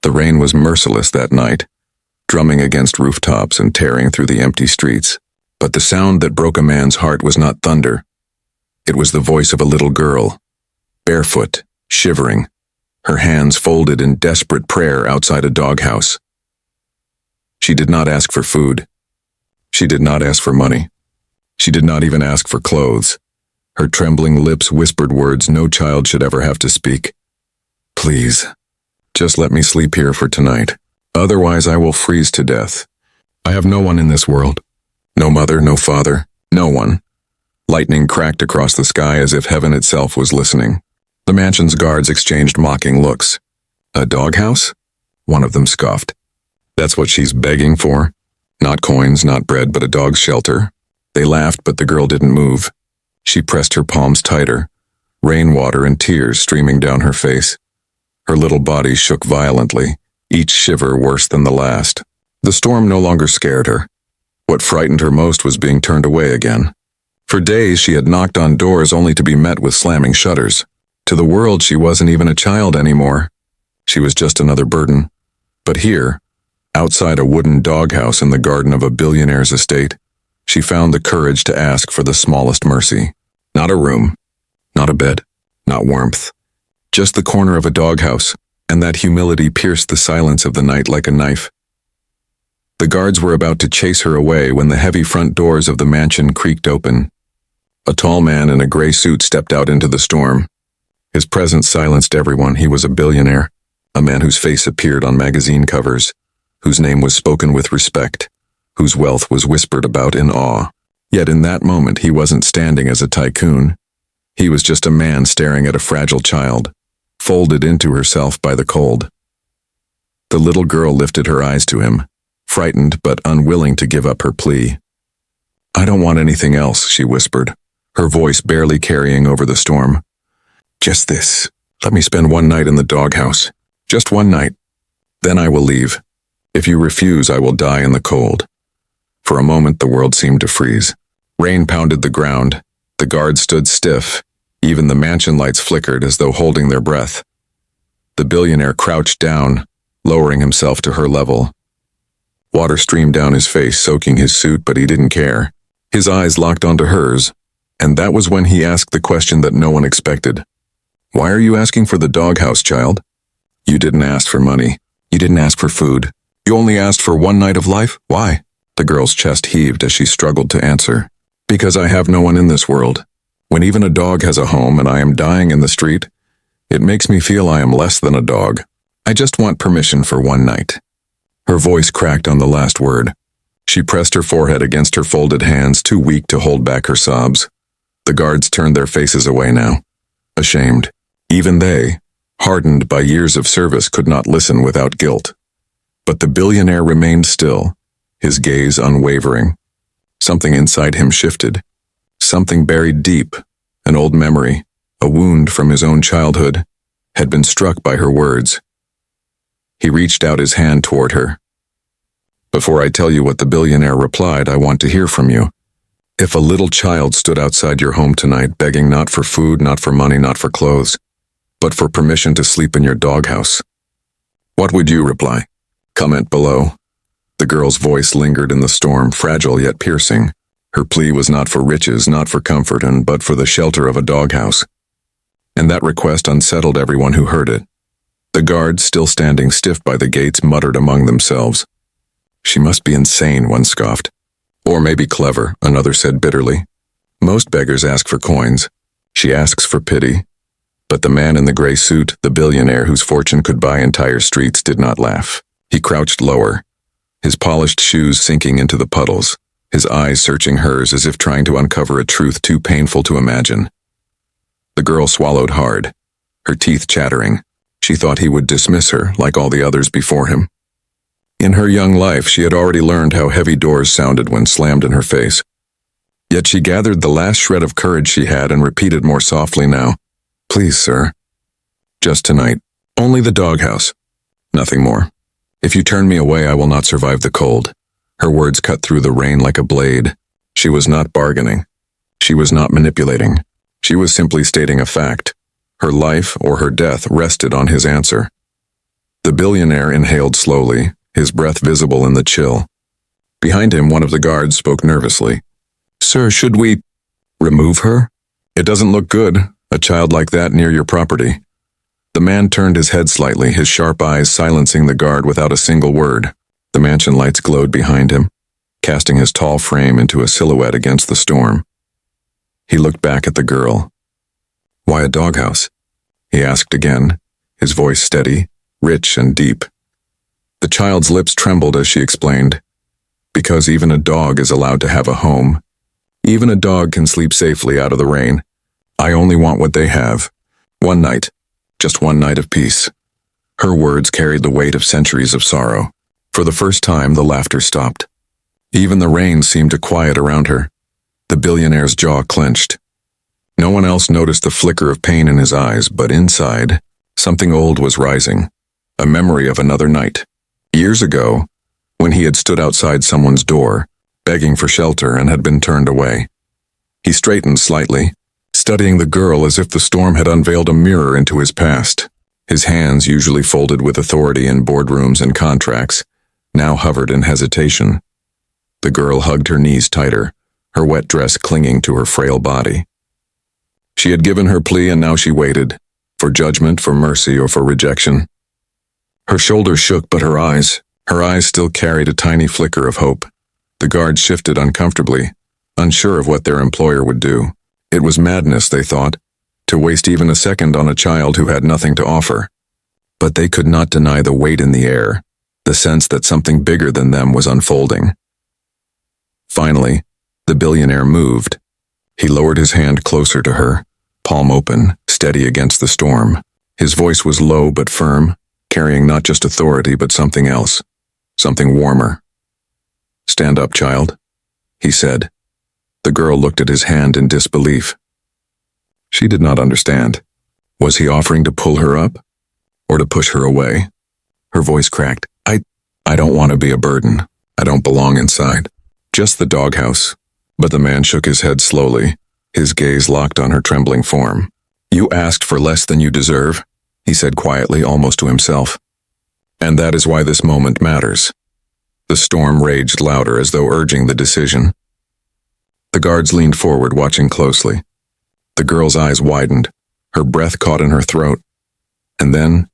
The rain was merciless that night, drumming against rooftops and tearing through the empty streets. But the sound that broke a man's heart was not thunder. It was the voice of a little girl, barefoot, shivering, her hands folded in desperate prayer outside a doghouse. She did not ask for food. She did not ask for money. She did not even ask for clothes. Her trembling lips whispered words no child should ever have to speak. Please, just let me sleep here for tonight. Otherwise I will freeze to death. I have no one in this world. No mother, no father, no one. Lightning cracked across the sky as if heaven itself was listening. The mansion's guards exchanged mocking looks. A doghouse? One of them scoffed. That's what she's begging for? Not coins, not bread, but a dog's shelter. They laughed, but the girl didn't move. She pressed her palms tighter, rainwater and tears streaming down her face. Her little body shook violently, each shiver worse than the last. The storm no longer scared her. What frightened her most was being turned away again. For days she had knocked on doors only to be met with slamming shutters. To the world she wasn't even a child anymore. She was just another burden. But here, outside a wooden doghouse in the garden of a billionaire's estate, she found the courage to ask for the smallest mercy. Not a room, not a bed, not warmth. Just the corner of a doghouse, and that humility pierced the silence of the night like a knife. The guards were about to chase her away when the heavy front doors of the mansion creaked open. A tall man in a gray suit stepped out into the storm. His presence silenced everyone. He was a billionaire, a man whose face appeared on magazine covers, whose name was spoken with respect, whose wealth was whispered about in awe. Yet in that moment he wasn't standing as a tycoon. He was just a man staring at a fragile child, folded into herself by the cold. The little girl lifted her eyes to him, frightened but unwilling to give up her plea. I don't want anything else, she whispered, her voice barely carrying over the storm. Just this. Let me spend one night in the doghouse. Just one night. Then I will leave. If you refuse, I will die in the cold. For a moment, the world seemed to freeze. Rain pounded the ground. The guards stood stiff. Even the mansion lights flickered as though holding their breath. The billionaire crouched down, lowering himself to her level. Water streamed down his face, soaking his suit, but he didn't care. His eyes locked onto hers, and that was when he asked the question that no one expected. Why are you asking for the doghouse, child? You didn't ask for money. You didn't ask for food. You only asked for one night of life? Why? The girl's chest heaved as she struggled to answer. Because I have no one in this world. When even a dog has a home and I am dying in the street, it makes me feel I am less than a dog. I just want permission for one night. Her voice cracked on the last word. She pressed her forehead against her folded hands, too weak to hold back her sobs. The guards turned their faces away now, ashamed. Even they, hardened by years of service, could not listen without guilt. But the billionaire remained still, his gaze unwavering. Something inside him shifted. Something buried deep, an old memory, a wound from his own childhood, had been struck by her words. He reached out his hand toward her. Before I tell you what the billionaire replied, I want to hear from you. If a little child stood outside your home tonight begging not for food, not for money, not for clothes, but for permission to sleep in your doghouse, what would you reply? Comment below. The girl's voice lingered in the storm, fragile yet piercing. Her plea was not for riches, not for comfort, but for the shelter of a doghouse. And that request unsettled everyone who heard it. The guards, still standing stiff by the gates, muttered among themselves. She must be insane, one scoffed. Or maybe clever, another said bitterly. Most beggars ask for coins. She asks for pity. But the man in the gray suit, the billionaire whose fortune could buy entire streets, did not laugh. He crouched lower, his polished shoes sinking into the puddles, his eyes searching hers as if trying to uncover a truth too painful to imagine. The girl swallowed hard, her teeth chattering. She thought he would dismiss her, like all the others before him. In her young life, she had already learned how heavy doors sounded when slammed in her face. Yet she gathered the last shred of courage she had and repeated more softly now. Please, sir. Just tonight. Only the doghouse. Nothing more. If you turn me away, I will not survive the cold. Her words cut through the rain like a blade. She was not bargaining. She was not manipulating. She was simply stating a fact. Her life or her death rested on his answer. The billionaire inhaled slowly, his breath visible in the chill. Behind him, one of the guards spoke nervously. "Sir, should we remove her? It doesn't look good, a child like that near your property." The man turned his head slightly, his sharp eyes silencing the guard without a single word. The mansion lights glowed behind him, casting his tall frame into a silhouette against the storm. He looked back at the girl. "Why a doghouse?" he asked again, his voice steady, rich and deep. The child's lips trembled as she explained, "Because even a dog is allowed to have a home. Even a dog can sleep safely out of the rain. I only want what they have. One night. Just one night of peace." Her words carried the weight of centuries of sorrow. For the first time, the laughter stopped. Even the rain seemed to quiet around her. The billionaire's jaw clenched. No one else noticed the flicker of pain in his eyes, but inside, something old was rising. A memory of another night. Years ago, when he had stood outside someone's door, begging for shelter and had been turned away. He straightened slightly, studying the girl as if the storm had unveiled a mirror into his past. His hands, usually folded with authority in boardrooms and contracts, now hovered in hesitation. The girl hugged her knees tighter, her wet dress clinging to her frail body. She had given her plea and now she waited, for judgment, for mercy, or for rejection. Her shoulders shook, but her eyes still carried a tiny flicker of hope. The guards shifted uncomfortably, unsure of what their employer would do. It was madness, they thought, to waste even a second on a child who had nothing to offer. But they could not deny the weight in the air, the sense that something bigger than them was unfolding. Finally, the billionaire moved. He lowered his hand closer to her, palm open, steady against the storm. His voice was low but firm, carrying not just authority but something else, something warmer. "Stand up, child," he said. The girl looked at his hand in disbelief. She did not understand. Was he offering to pull her up, or to push her away? Her voice cracked. I don't want to be a burden. I don't belong inside. Just the doghouse." But the man shook his head slowly, his gaze locked on her trembling form. "You asked for less than you deserve," he said quietly, almost to himself. "And that is why this moment matters." The storm raged louder as though urging the decision. The guards leaned forward, watching closely. The girl's eyes widened, her breath caught in her throat. And then,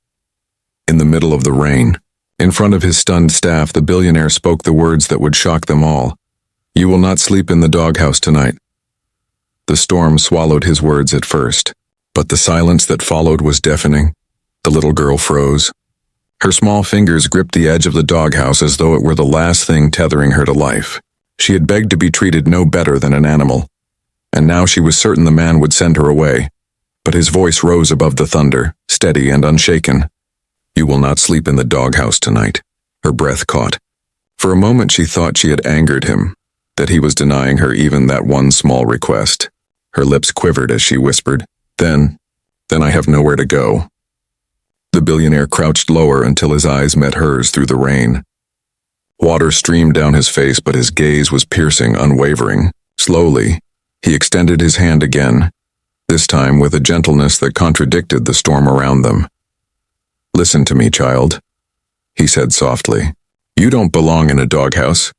in the middle of the rain, in front of his stunned staff, the billionaire spoke the words that would shock them all. "You will not sleep in the doghouse tonight." The storm swallowed his words at first, but the silence that followed was deafening. The little girl froze. Her small fingers gripped the edge of the doghouse as though it were the last thing tethering her to life. She had begged to be treated no better than an animal, and now she was certain the man would send her away. But his voice rose above the thunder, steady and unshaken. "You will not sleep in the doghouse tonight." Her breath caught. For a moment she thought she had angered him, that he was denying her even that one small request. Her lips quivered as she whispered, Then I have nowhere to go." The billionaire crouched lower until his eyes met hers through the rain. Water streamed down his face, but his gaze was piercing, unwavering. Slowly, he extended his hand again, this time with a gentleness that contradicted the storm around them. "Listen to me, child," he said softly. "You don't belong in a doghouse.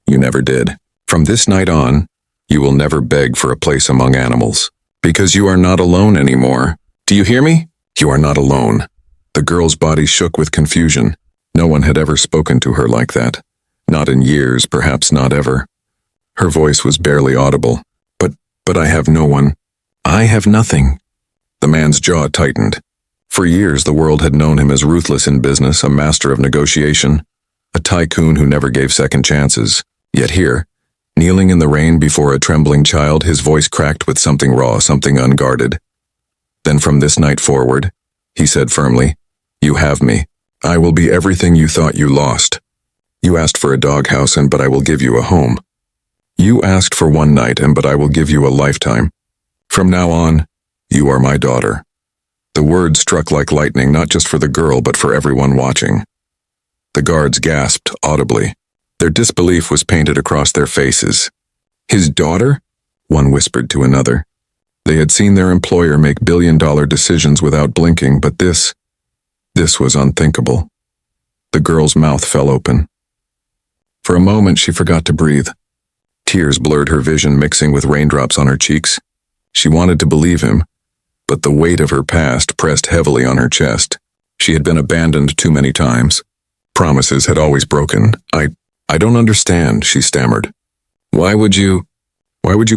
You never did. From this night on, you will never beg for a place among animals, because you are not alone anymore. Do you hear me? You are not alone." The girl's body shook with confusion. No one had ever spoken to her like that. Not in years, perhaps not ever. Her voice was barely audible. But I have no one. I have nothing." The man's jaw tightened. For years, the world had known him as ruthless in business, a master of negotiation, a tycoon who never gave second chances. Yet here, kneeling in the rain before a trembling child, his voice cracked with something raw, something unguarded. "Then from this night forward," he said firmly, "you have me. I will be everything you thought you lost. You asked for a doghouse, but I will give you a home. You asked for one night, but I will give you a lifetime. From now on, you are my daughter." The words struck like lightning, not just for the girl, but for everyone watching. The guards gasped audibly. Their disbelief was painted across their faces. "His daughter?" one whispered to another. They had seen their employer make billion-dollar decisions without blinking, but this was unthinkable. The girl's mouth fell open. For a moment, she forgot to breathe. Tears blurred her vision, mixing with raindrops on her cheeks. She wanted to believe him, but the weight of her past pressed heavily on her chest. She had been abandoned too many times. Promises had always broken. I don't understand, she stammered. Why would you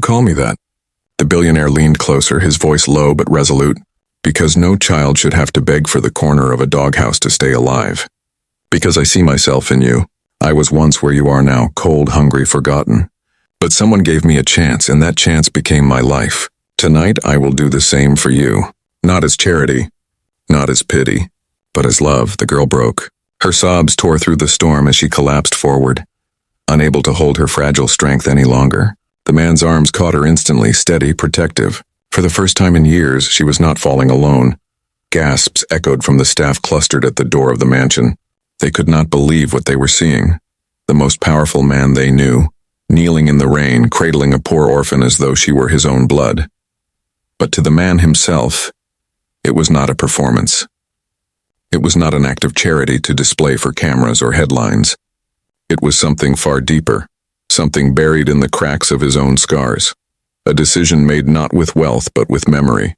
call me that? The billionaire leaned closer, his voice low but resolute. Because no child should have to beg for the corner of a doghouse to stay alive. Because I see myself in you. I was once where you are now, cold, hungry, forgotten. But someone gave me a chance, and that chance became my life. Tonight I will do the same for you. Not as charity, not as pity, but as love. The girl broke. Her sobs tore through the storm as she collapsed forward, unable to hold her fragile strength any longer. The man's arms caught her instantly, steady, protective. For the first time in years, she was not falling alone. Gasps echoed from the staff clustered at the door of the mansion. They could not believe what they were seeing. The most powerful man they knew, kneeling in the rain, cradling a poor orphan as though she were his own blood. But to the man himself, it was not a performance. It was not an act of charity to display for cameras or headlines. It was something far deeper, something buried in the cracks of his own scars. A decision made not with wealth but with memory.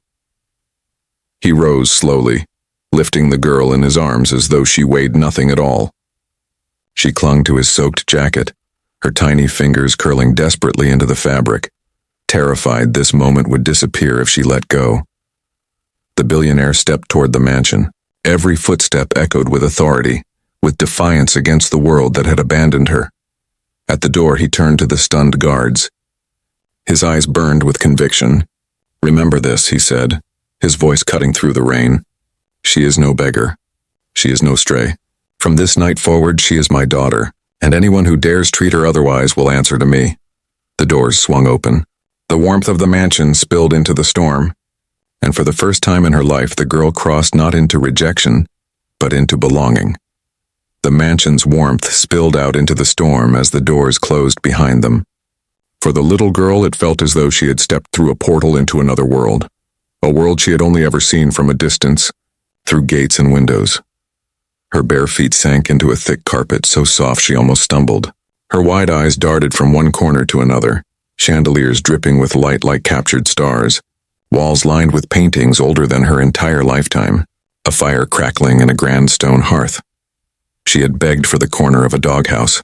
He rose slowly, lifting the girl in his arms as though she weighed nothing at all. She clung to his soaked jacket, her tiny fingers curling desperately into the fabric, terrified this moment would disappear if she let go. The billionaire stepped toward the mansion. Every footstep echoed with authority, with defiance against the world that had abandoned her. At the door, he turned to the stunned guards. His eyes burned with conviction. Remember this, he said, his voice cutting through the rain. She is no beggar. She is no stray. From this night forward, she is my daughter, and anyone who dares treat her otherwise will answer to me. The doors swung open. The warmth of the mansion spilled into the storm, and for the first time in her life, the girl crossed not into rejection, but into belonging. The mansion's warmth spilled out into the storm as the doors closed behind them. For the little girl, it felt as though she had stepped through a portal into another world, a world she had only ever seen from a distance, through gates and windows. Her bare feet sank into a thick carpet so soft she almost stumbled. Her wide eyes darted from one corner to another, chandeliers dripping with light like captured stars, walls lined with paintings older than her entire lifetime, a fire crackling in a grand stone hearth. She had begged for the corner of a doghouse,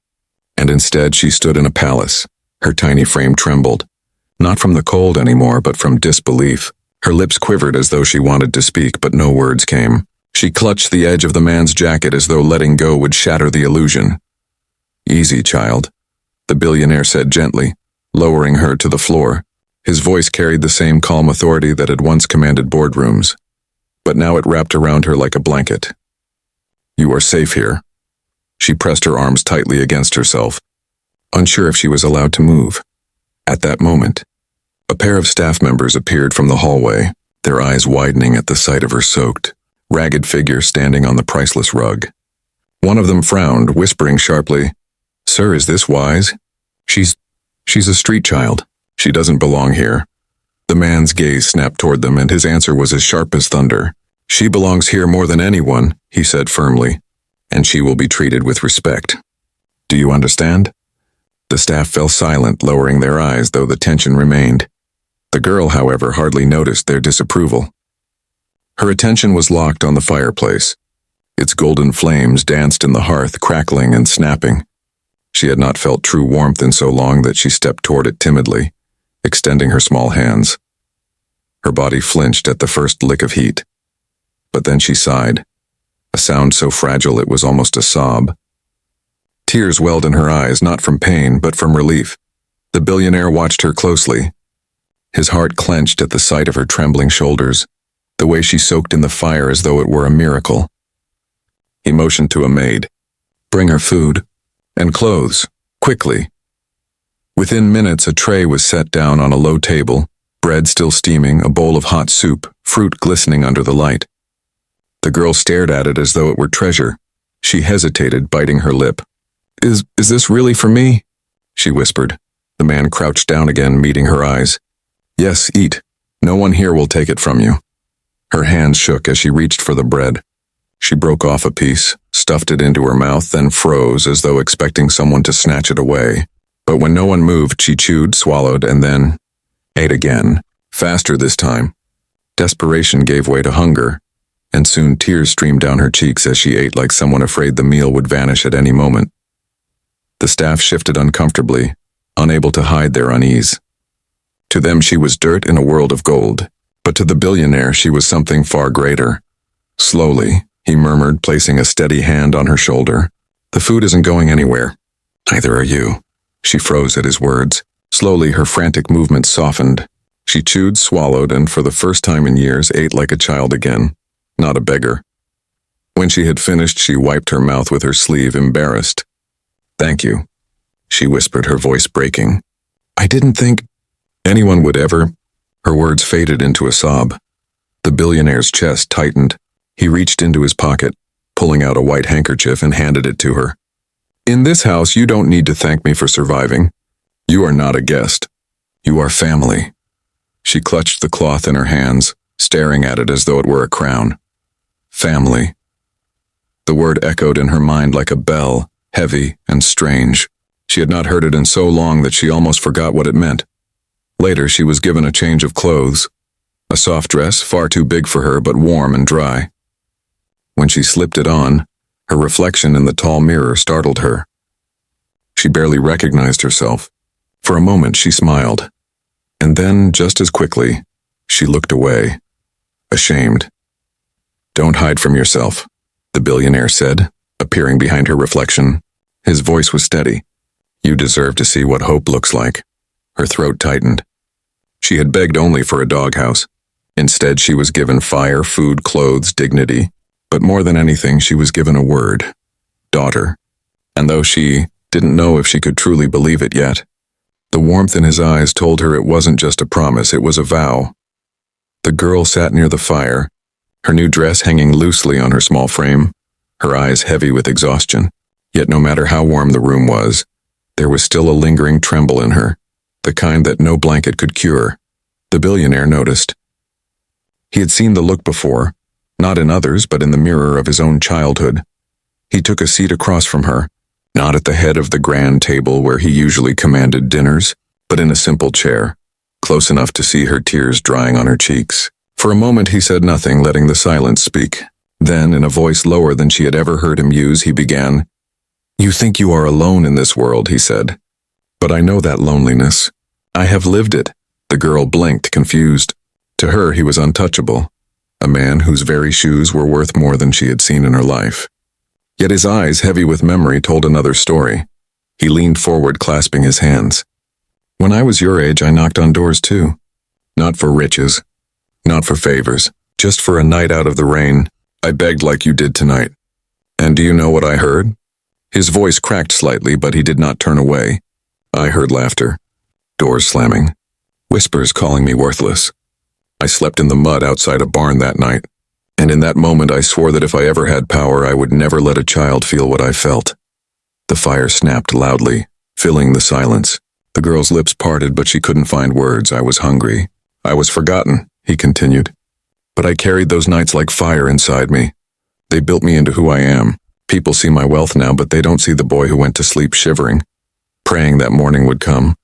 and instead she stood in a palace. Her tiny frame trembled, not from the cold anymore, but from disbelief. Her lips quivered as though she wanted to speak, but no words came. She clutched the edge of the man's jacket as though letting go would shatter the illusion. Easy, child, the billionaire said gently, lowering her to the floor. His voice carried the same calm authority that had once commanded boardrooms, but now it wrapped around her like a blanket. You are safe here. She pressed her arms tightly against herself, unsure if she was allowed to move. At that moment, a pair of staff members appeared from the hallway, their eyes widening at the sight of her soaked, ragged figure standing on the priceless rug. One of them frowned, whispering sharply, "Sir, is this wise? She's a street child. She doesn't belong here." The man's gaze snapped toward them, and his answer was as sharp as thunder. "She belongs here more than anyone," he said firmly, "and she will be treated with respect. Do you understand?" The staff fell silent, lowering their eyes, though the tension remained. The girl, however, hardly noticed their disapproval. Her attention was locked on the fireplace. Its golden flames danced in the hearth, crackling and snapping. She had not felt true warmth in so long that she stepped toward it timidly, extending her small hands. Her body flinched at the first lick of heat. But then she sighed, a sound so fragile it was almost a sob. Tears welled in her eyes, not from pain, but from relief. The billionaire watched her closely. His heart clenched at the sight of her trembling shoulders, the way she soaked in the fire as though it were a miracle. He motioned to a maid. "Bring her food and clothes, quickly." Within minutes, a tray was set down on a low table, bread still steaming, a bowl of hot soup, fruit glistening under the light. The girl stared at it as though it were treasure. She hesitated, biting her lip. Is this really for me?" she whispered. The man crouched down again, meeting her eyes. "Yes, eat. No one here will take it from you." Her hands shook as she reached for the bread. She broke off a piece, stuffed it into her mouth, then froze as though expecting someone to snatch it away. But when no one moved, she chewed, swallowed, and then ate again, faster this time. Desperation gave way to hunger, and soon tears streamed down her cheeks as she ate like someone afraid the meal would vanish at any moment. The staff shifted uncomfortably, unable to hide their unease. To them she was dirt in a world of gold, but to the billionaire she was something far greater. Slowly, he murmured, placing a steady hand on her shoulder. "The food isn't going anywhere. Neither are you." She froze at his words. Slowly, her frantic movements softened. She chewed, swallowed, and for the first time in years ate like a child again, not a beggar. When she had finished, she wiped her mouth with her sleeve, embarrassed. "Thank you," she whispered, her voice breaking. "I didn't think anyone would ever." Her words faded into a sob. The billionaire's chest tightened. He reached into his pocket, pulling out a white handkerchief, and handed it to her. "In this house, you don't need to thank me for surviving. You are not a guest. You are family." She clutched the cloth in her hands, staring at it as though it were a crown. Family. The word echoed in her mind like a bell, heavy and strange. She had not heard it in so long that she almost forgot what it meant. Later, she was given a change of clothes. A soft dress, far too big for her, but warm and dry. When she slipped it on, her reflection in the tall mirror startled her. She barely recognized herself. For a moment, she smiled. And then, just as quickly, she looked away, ashamed. "Don't hide from yourself," the billionaire said, appearing behind her reflection. His voice was steady. "You deserve to see what hope looks like." Her throat tightened. She had begged only for a doghouse. Instead, she was given fire, food, clothes, dignity. But more than anything, she was given a word. Daughter. And though she didn't know if she could truly believe it yet, the warmth in his eyes told her it wasn't just a promise, it was a vow. The girl sat near the fire, her new dress hanging loosely on her small frame, her eyes heavy with exhaustion. Yet no matter how warm the room was, there was still a lingering tremble in her, the kind that no blanket could cure. The billionaire noticed. He had seen the look before, not in others, but in the mirror of his own childhood. He took a seat across from her, not at the head of the grand table where he usually commanded dinners, but in a simple chair, close enough to see her tears drying on her cheeks. For a moment he said nothing, letting the silence speak. Then, in a voice lower than she had ever heard him use, he began, "You think you are alone in this world," he said. "But I know that loneliness. I have lived it." The girl blinked, confused. To her, he was untouchable, a man whose very shoes were worth more than she had seen in her life. Yet his eyes, heavy with memory, told another story. He leaned forward, clasping his hands. "When I was your age, I knocked on doors too. Not for riches, not for favors, just for a night out of the rain. I begged like you did tonight. And do you know what I heard?" His voice cracked slightly, but he did not turn away. "I heard laughter, doors slamming, whispers calling me worthless. I slept in the mud outside a barn that night, and in that moment I swore that if I ever had power, I would never let a child feel what I felt." The fire snapped loudly, filling the silence. The girl's lips parted, but she couldn't find words. "I was hungry. I was forgotten," he continued. "But I carried those nights like fire inside me. They built me into who I am. People see my wealth now, but they don't see the boy who went to sleep shivering, praying that morning would come."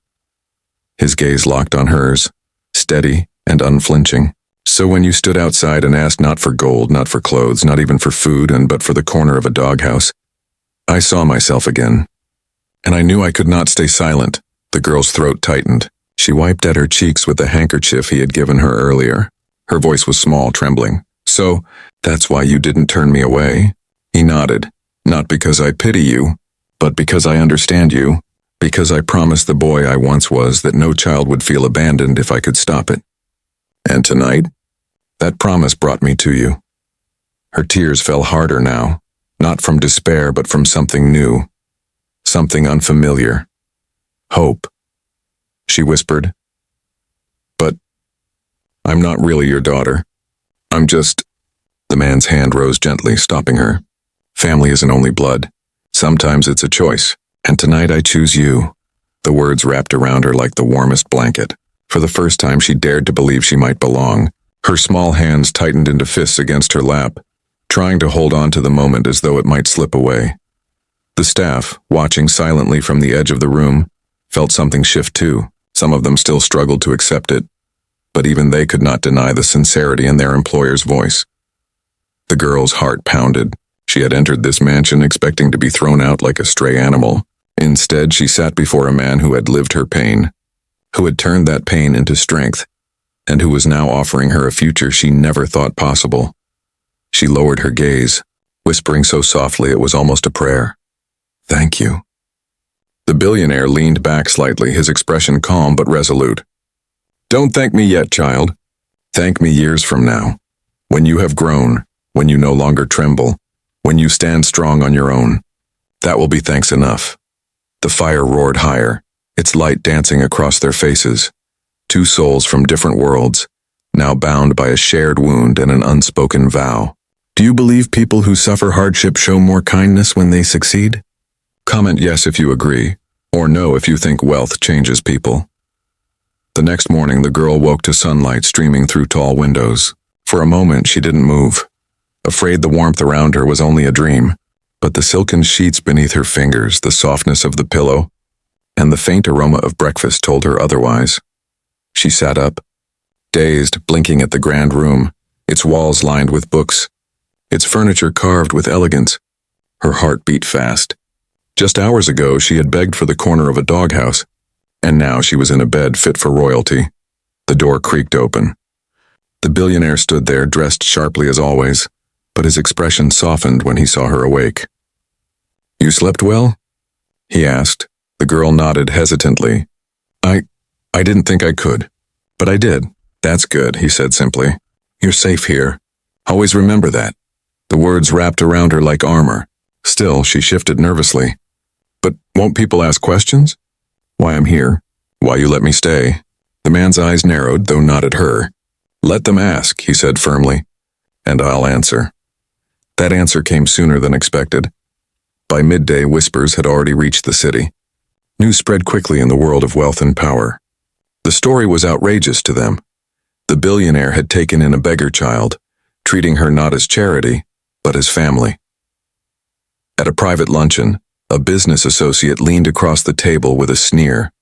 His gaze locked on hers, steady and unflinching. "So when you stood outside and asked not for gold, not for clothes, not even for food, but for the corner of a doghouse, I saw myself again. And I knew I could not stay silent." The girl's throat tightened. She wiped at her cheeks with the handkerchief he had given her earlier. Her voice was small, trembling. "So, that's why you didn't turn me away?" He nodded. "Not because I pity you, but because I understand you, because I promised the boy I once was that no child would feel abandoned if I could stop it. And tonight, that promise brought me to you." Her tears fell harder now, not from despair but from something new, something unfamiliar. "Hope," she whispered. "But I'm not really your daughter. I'm just—" The man's hand rose gently, stopping her. "Family isn't only blood. Sometimes it's a choice. And tonight I choose you." The words wrapped around her like the warmest blanket. For the first time she dared to believe she might belong. Her small hands tightened into fists against her lap, trying to hold on to the moment as though it might slip away. The staff, watching silently from the edge of the room, felt something shift too. Some of them still struggled to accept it, but even they could not deny the sincerity in their employer's voice. The girl's heart pounded. She had entered this mansion expecting to be thrown out like a stray animal. Instead, she sat before a man who had lived her pain, who had turned that pain into strength, and who was now offering her a future she never thought possible. She lowered her gaze, whispering so softly it was almost a prayer. "Thank you." The billionaire leaned back slightly, his expression calm but resolute. "Don't thank me yet, child. Thank me years from now, when you have grown, when you no longer tremble, when you stand strong on your own. That will be thanks enough." The fire roared higher, its light dancing across their faces. Two souls from different worlds, now bound by a shared wound and an unspoken vow. Do you believe people who suffer hardship show more kindness when they succeed? Comment yes if you agree, or no if you think wealth changes people. The next morning, the girl woke to sunlight streaming through tall windows. For a moment, she didn't move, afraid the warmth around her was only a dream. But the silken sheets beneath her fingers, the softness of the pillow, and the faint aroma of breakfast told her otherwise. She sat up, dazed, blinking at the grand room, its walls lined with books, its furniture carved with elegance. Her heart beat fast. Just hours ago, she had begged for the corner of a doghouse, and now she was in a bed fit for royalty. The door creaked open. The billionaire stood there, dressed sharply as always, but his expression softened when he saw her awake. "You slept well?" he asked. The girl nodded hesitantly. I didn't think I could, but I did." "That's good," he said simply. "You're safe here. Always remember that." The words wrapped around her like armor. Still, she shifted nervously. "But won't people ask questions? Why I'm here? Why you let me stay?" The man's eyes narrowed, though not at her. "Let them ask," he said firmly, "and I'll answer." That answer came sooner than expected. By midday, whispers had already reached the city. News spread quickly in the world of wealth and power. The story was outrageous to them. The billionaire had taken in a beggar child, treating her not as charity, but as family. At a private luncheon, a business associate leaned across the table with a sneer.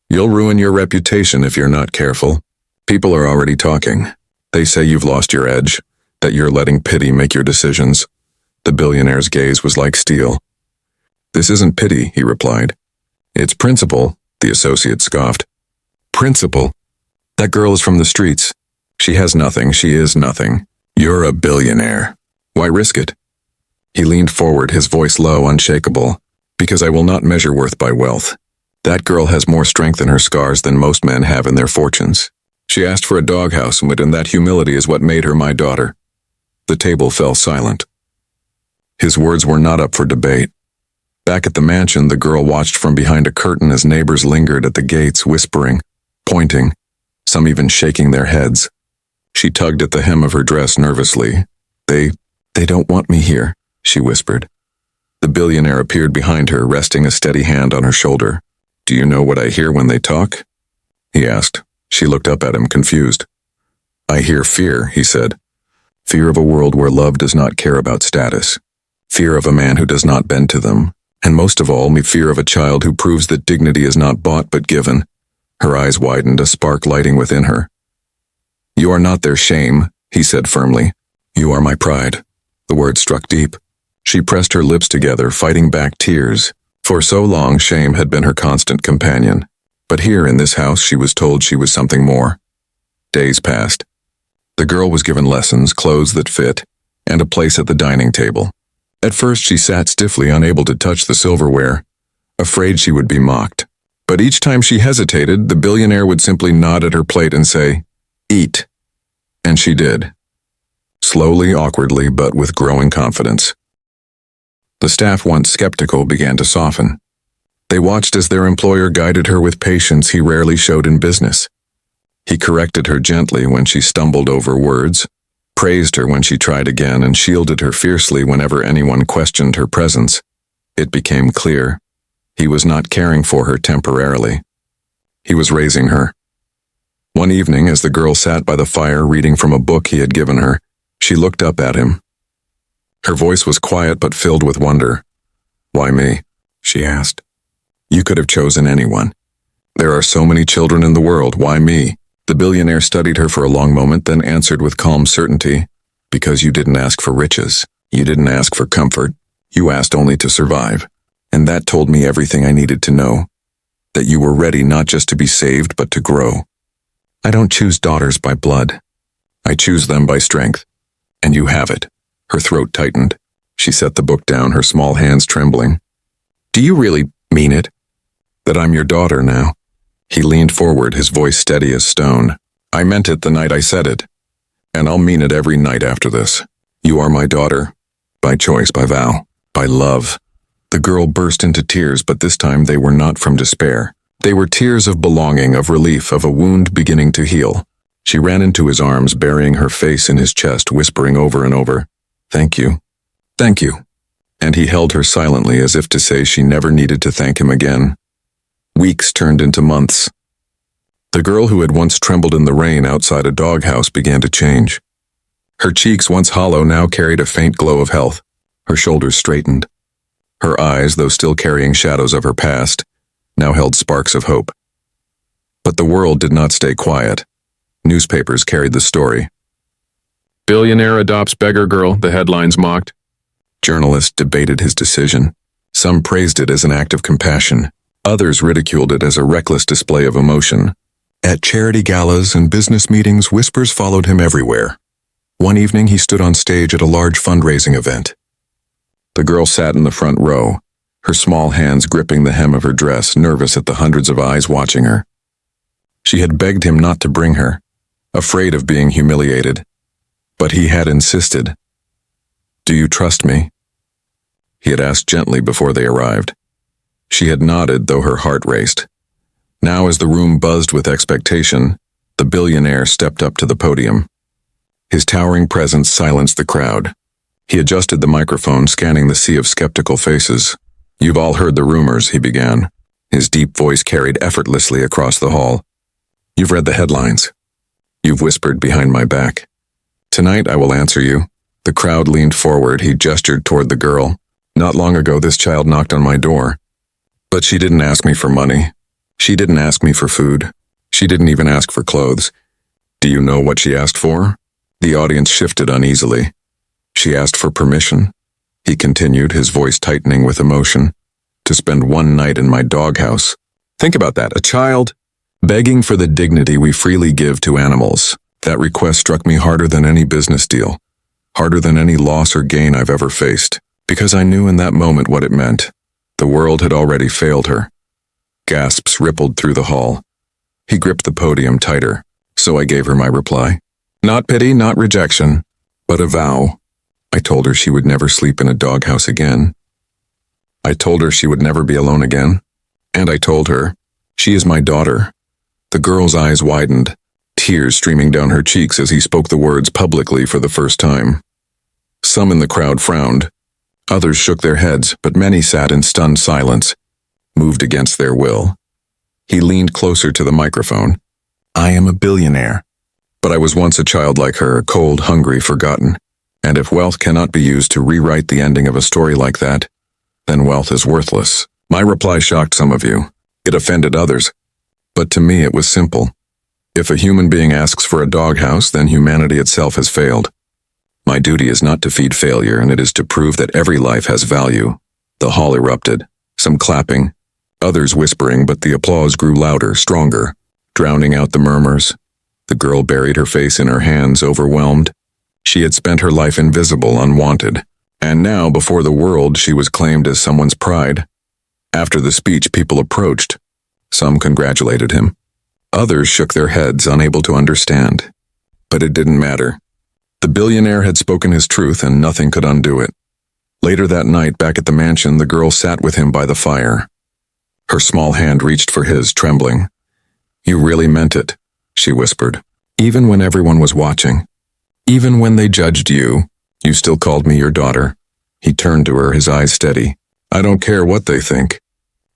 "You'll ruin your reputation if you're not careful. People are already talking. They say you've lost your edge, that you're letting pity make your decisions." The billionaire's gaze was like steel. "This isn't pity," he replied. "It's principle," the associate scoffed. "Principle? That girl is from the streets. She has nothing, she is nothing. You're a billionaire. Why risk it?" He leaned forward, his voice low, unshakable. "Because I will not measure worth by wealth. That girl has more strength in her scars than most men have in their fortunes. She asked for a doghouse, and that humility is what made her my daughter." The table fell silent. His words were not up for debate. Back at the mansion, the girl watched from behind a curtain as neighbors lingered at the gates, whispering, pointing, some even shaking their heads. She tugged at the hem of her dress nervously. They don't want me here," she whispered. The billionaire appeared behind her, resting a steady hand on her shoulder. "Do you know what I hear when they talk?" he asked. She looked up at him, confused. "I hear fear," he said. "Fear of a world where love does not care about status. Fear of a man who does not bend to them. And most of all, fear of a child who proves that dignity is not bought but given." Her eyes widened, a spark lighting within her. "You are not their shame," he said firmly. "You are my pride." The word struck deep. She pressed her lips together, fighting back tears. For so long, shame had been her constant companion. But here in this house, she was told she was something more. Days passed. The girl was given lessons, clothes that fit, and a place at the dining table. At first, she sat stiffly, unable to touch the silverware, afraid she would be mocked. But each time she hesitated, the billionaire would simply nod at her plate and say, "Eat." And she did. Slowly, awkwardly, but with growing confidence. The staff, once skeptical, began to soften. They watched as their employer guided her with patience he rarely showed in business. He corrected her gently when she stumbled over words, praised her when she tried again, and shielded her fiercely whenever anyone questioned her presence. It became clear. He was not caring for her temporarily. He was raising her. One evening, as the girl sat by the fire reading from a book he had given her, she looked up at him. Her voice was quiet but filled with wonder. "Why me?" she asked. "You could have chosen anyone. There are so many children in the world. Why me?" The billionaire studied her for a long moment, then answered with calm certainty, "Because you didn't ask for riches. You didn't ask for comfort. You asked only to survive. And that told me everything I needed to know. That you were ready not just to be saved, but to grow. I don't choose daughters by blood. I choose them by strength. And you have it." Her throat tightened. She set the book down, her small hands trembling. "Do you really mean it? That I'm your daughter now?" He leaned forward, his voice steady as stone. "I meant it the night I said it. And I'll mean it every night after this. You are my daughter. By choice, by vow, by love." The girl burst into tears, but this time they were not from despair. They were tears of belonging, of relief, of a wound beginning to heal. She ran into his arms, burying her face in his chest, whispering over and over, "Thank you. Thank you." And he held her silently, as if to say she never needed to thank him again. Weeks turned into months. The girl who had once trembled in the rain outside a doghouse began to change. Her cheeks, once hollow, now carried a faint glow of health. Her shoulders straightened. Her eyes, though still carrying shadows of her past, now held sparks of hope. But the world did not stay quiet. Newspapers carried the story. "Billionaire adopts beggar girl," the headlines mocked. Journalists debated his decision. Some praised it as an act of compassion. Others ridiculed it as a reckless display of emotion. At charity galas and business meetings, whispers followed him everywhere. One evening, he stood on stage at a large fundraising event. The girl sat in the front row, her small hands gripping the hem of her dress, nervous at the hundreds of eyes watching her. She had begged him not to bring her, afraid of being humiliated. But he had insisted. "Do you trust me?" He had asked gently before they arrived. She had nodded, though her heart raced. Now, as the room buzzed with expectation, the billionaire stepped up to the podium. His towering presence silenced the crowd. He adjusted the microphone, scanning the sea of skeptical faces. "You've all heard the rumors," he began. His deep voice carried effortlessly across the hall. "You've read the headlines. You've whispered behind my back. Tonight I will answer you." The crowd leaned forward. He gestured toward the girl. "Not long ago, this child knocked on my door. But she didn't ask me for money. She didn't ask me for food. She didn't even ask for clothes. Do you know what she asked for?" The audience shifted uneasily. "She asked for permission," he continued, his voice tightening with emotion, "to spend one night in my doghouse. Think about that, a child begging for the dignity we freely give to animals. That request struck me harder than any business deal, harder than any loss or gain I've ever faced, because I knew in that moment what it meant. The world had already failed her." Gasps rippled through the hall. He gripped the podium tighter, so I gave her my reply. Not pity, not rejection, but a vow. I told her she would never sleep in a doghouse again. I told her she would never be alone again. And I told her, she is my daughter. The girl's eyes widened, tears streaming down her cheeks as he spoke the words publicly for the first time. Some in the crowd frowned. Others shook their heads, but many sat in stunned silence, moved against their will. He leaned closer to the microphone. "I am a billionaire. But I was once a child like her, cold, hungry, forgotten. And if wealth cannot be used to rewrite the ending of a story like that, then wealth is worthless." My reply shocked some of you. It offended others. But to me it was simple. If a human being asks for a doghouse, then humanity itself has failed. My duty is not to feed failure, and it is to prove that every life has value. The hall erupted, some clapping, others whispering, but the applause grew louder, stronger, drowning out the murmurs. The girl buried her face in her hands, overwhelmed. She had spent her life invisible, unwanted, and now, before the world, she was claimed as someone's pride. After the speech, people approached. Some congratulated him. Others shook their heads, unable to understand. But it didn't matter. The billionaire had spoken his truth, and nothing could undo it. Later that night, back at the mansion, the girl sat with him by the fire. Her small hand reached for his, trembling. "You really meant it," she whispered. "Even when everyone was watching. Even when they judged you, you still called me your daughter." He turned to her, his eyes steady. "I don't care what they think.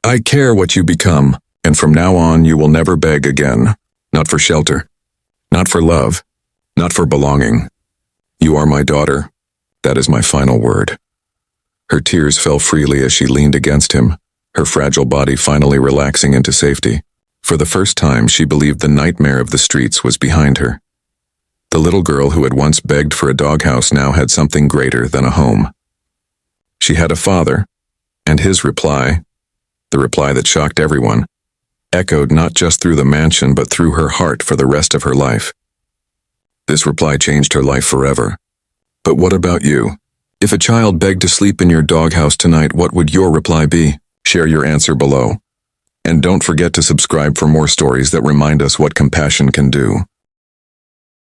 I care what you become, and from now on you will never beg again. Not for shelter. Not for love. Not for belonging. You are my daughter. That is my final word." Her tears fell freely as she leaned against him, her fragile body finally relaxing into safety. For the first time, she believed the nightmare of the streets was behind her. The little girl who had once begged for a doghouse now had something greater than a home. She had a father, and his reply, the reply that shocked everyone, echoed not just through the mansion but through her heart for the rest of her life. This reply changed her life forever. But what about you? If a child begged to sleep in your doghouse tonight, what would your reply be? Share your answer below. And don't forget to subscribe for more stories that remind us what compassion can do.